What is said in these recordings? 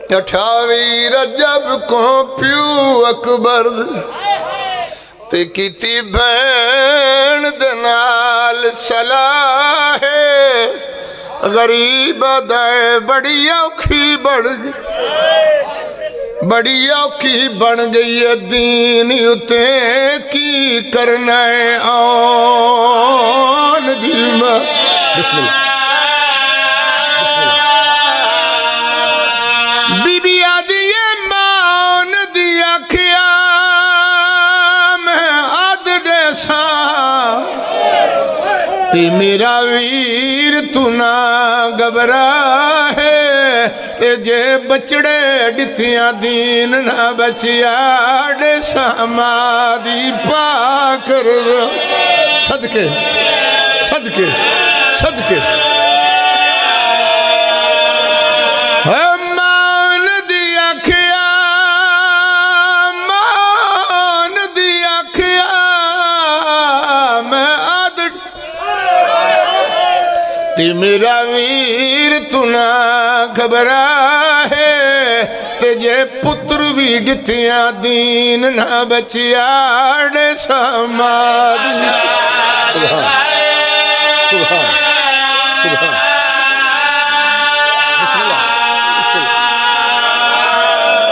28 رجب کو پیو اکبر تے کیتی بین دے نال صلاح غریب دے بڑی اوکھی بن گئی ہے دین اتے کی کرنا ہے آن دیما بسم اللہ بی بی آدھی مان دیا کیا میں آد دیسا تی میرا ویر تو نہ گبرا ہے تے جے بچڑے ڈتیاں دین نہ بچیا دیسا مادی پاکر صدقے میرا ویر تو نہ گھبرا ہے تے جے پتر بھی ڈتیاں دین نہ بچیا ڈے سامادی سبحان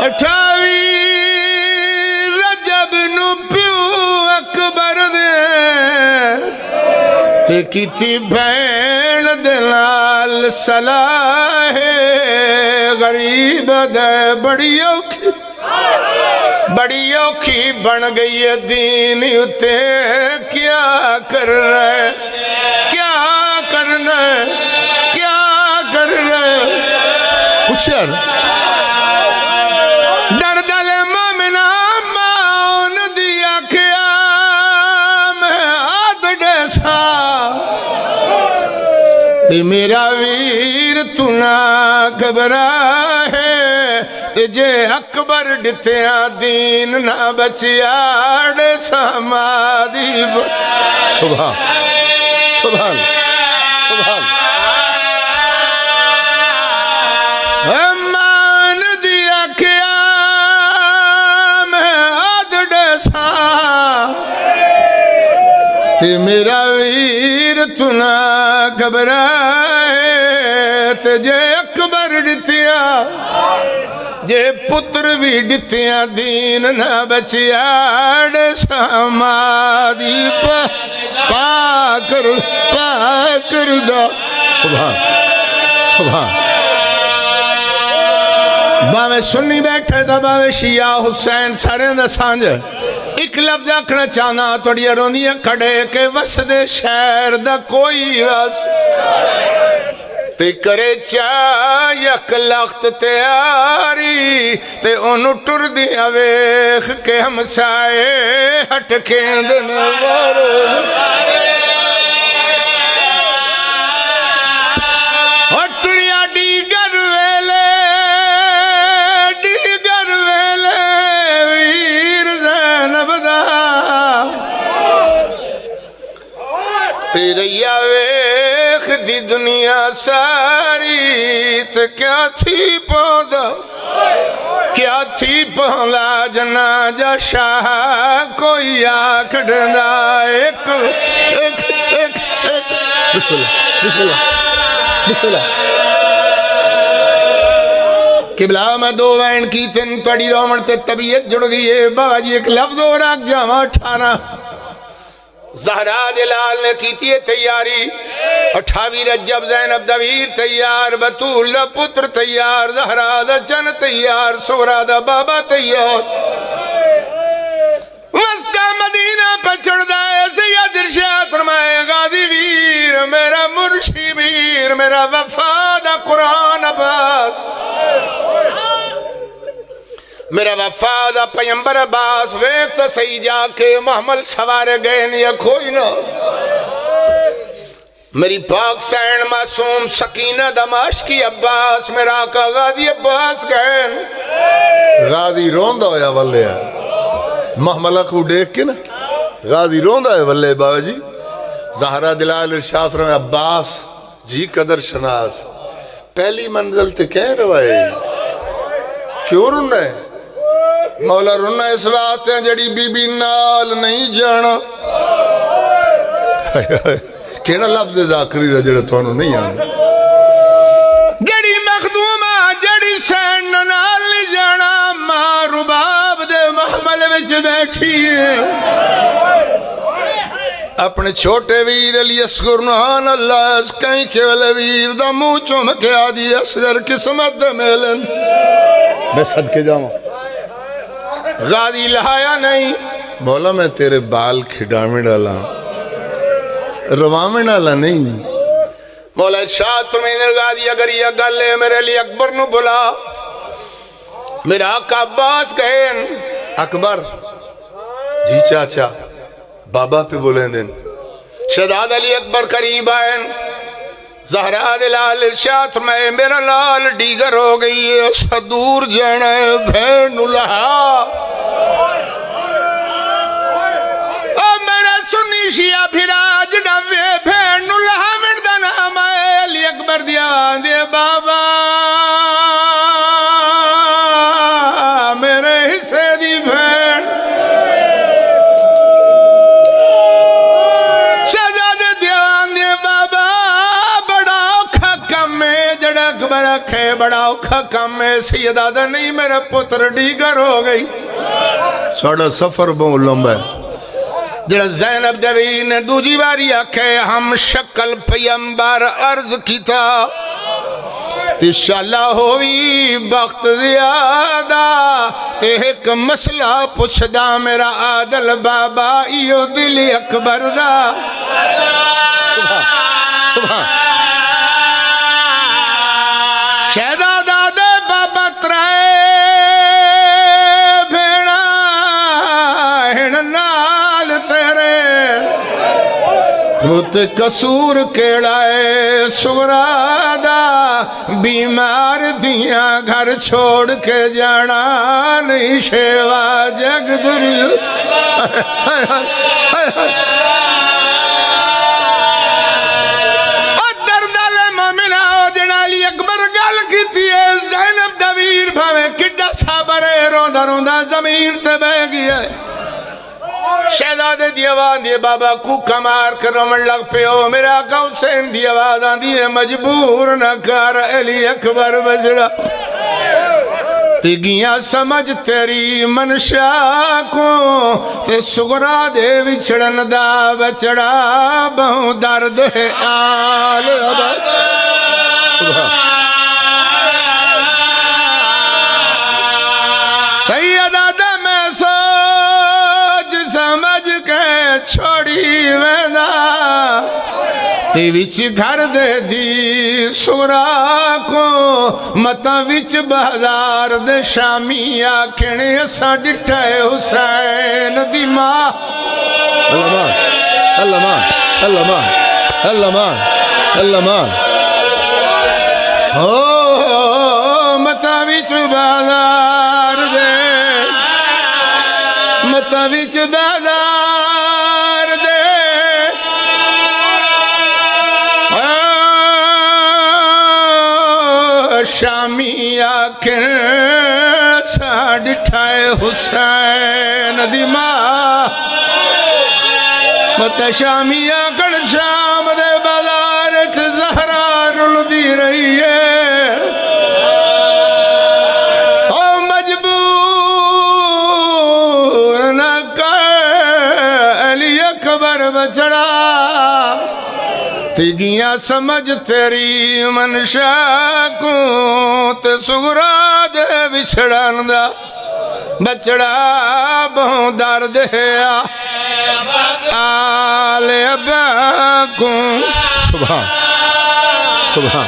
28 رجب نو پیو اکبر دے تے کیتی بین دلال صلاح غریب دے بڑی اوکھی بن گئی ہے دین اتے کیا کر رہے پوچھا نا ڈر دل مومنہ مان دیا کیا میں آد ڈیسا تے میرا ویر تو نہ گھبرا ہے تے جے اکبر ڈتیاں دین نہ بچیا ڈے سامادی سبحان مان دیا کیا میں آد ڈیسا تے میرا ویر تو نہ گھبرا ہے تے جے اکبر ڈتیاں جے پتر بھی ڈتیاں دین نہ بچیا ڈے سامادی پاکر دا سبحان باوے سنی بیٹھے دا باوے شیعہ حسین سارے دا سانج ایک لفظ آکھنا چاہنا توڑی ارونی کھڑے کہ وسد شہر دا کوئی وس تے کرے چاہ یک لخت تیاری تے انہوں ٹر دیا ویخ کہ ہم سائے ہٹ کھیند نوارو اور ٹریا ڈیگر ویلے ویر زینب دا تیریا ویخ دی دنیا ساری تو کیا تھی پوندا جنازہ شاہ کوئی آنکھ ڈندا ایک بسم اللہ قبلہ میں دو وین کی تن توڑی رومن تے طبیعت جڑ گئی ہے بابا جی ایک لفظ اور آگ جامع 18 زہرا جلال نے کیتی ہے تیاری 28 رجب زینب دویر تیار بطول دا پتر تیار زہرا دا چن تیار سورا دا بابا تیار وسطہ مدینہ پچھڑ دائے سید ارشاد فرمائے غازی ویر میرا مرشی ویر میرا وفادہ قرآن عباس میرا وفادہ پیمبر عباس ویکت صحیح جا کے محمل سوارے گئے نہیں کھوئی نہ میری پاک سین معصوم سکینہ دماشقی عباس میرا آقا غازی عباس گئے غازی روندہ ہویا واللے ہے محملہ کو دیکھ کے نا غازی روندہ ہے واللے بابا جی زہرہ دلال ارشاد فرمائے عباس جی قدر شناس پہلی منزل تے کہہ روائے کیوں رونا ہے؟ مولا رونا اس واسطے جڑی بی بی نال نہیں جانا. کیڑا لفظ ذاکری دا جڑا تھانوں نہیں آندا؟ جڑی مخدومہ جڑی سین نال نہیں جانا ماں رباب دے محمل وچ بیٹھی ہے. اپنے چھوٹے ویر علی اصغر نحان اللہ اس کہیں کھیولے ویر دا منہ چمکے آدھی اصغر قسمت دے میلن. میں صدقے جاؤں غادی لہایا نہیں. بولا میں تیرے بال کھڈامیں ڈالا روامیں ڈالا نہیں. مولا شاہ تمہیں غادی اگر یہ گلے میرے لیے اکبر نو بلا. میرا آقا عباس کہیں اکبر جی چاچا بابا پہ بولیں دن. شہزاد علی اکبر قریب آئیں. زہرا دلال ارشاد میں میرا لال ڈیگر ہو گئی ہے اسا دور جانا ہے بھین لہا. او میرا سنی شیعہ پھرا جنوے بھین لہا مردہ نام ہے. علی اکبر دیا دے بابا میرے حصے دی بھین. شہزادے دیوان دے بابا بڑا اوکھا کم ہے جڑا اکبر رکھے بڑا اوکھا کم ہے. سیدادہ نہیں میرے پتر ڈیگر ہو گئی. ساڑھا سفر بہت لمبا ہے. جڑا زینب دوی نے دوجی باری آکھے ہم شکل پیمبر عرض کیتا انشاءاللہ ہوئی بخت زیادہ تے ایک مسئلہ پوچھ دا میرا عادل بابا ایو دل اکبر دا. شہزادہ دے بابا ترائے بھیڑا ہننال تیرے مت قصور کیڑا ہے سغرا دا. بیمار دیاں گھر چھوڑ کے جانا نہیں شیوا جگ دریو. دردال مومنہ جنالی اکبر گل کیتی ہے. زینب دویر بھاویں کڈا صابرے روندہ روندہ زمین تے بہ گیا ہے. شہزادے دی آواز دی بابا کو کمار کر رومن لگ پہ ہو. میرا آقا حسین دی آواز آن دی ہے مجبور نہ کر علی اکبر بجڑا. تیگیاں سمجھ تیری منشا کو تے سغرا دے وچڑن دا بچڑا بہو درد ہے آل ابر. سیدہ دا میں سوچ سمجھ کے چھوڑی وینا تے وچ گھر دے دی سغرا کو متا وچ بازار دے شامی آکھنے اسا ڈٹھا ہے حسین دی ماں. اللہ مان اللہ مان اللہ مان اللہ مان اللہ مان. متا وچ بازار دے متا وچ بازار دے شامی آکھن سا ڈٹھائے حسین دی ماں. مت شامی آکھن شام دے بازار چ زہرا رل دی رہی ہے. او مجبور نہ کر علی اکبر بچڑا تیگیاں سمجھ تیری منشا کو تے سغرا دے بچڑان دا بچڑا بہوں درد ہے آل ابا کو. سبحان سبحان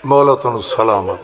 مولا تنو سلامت.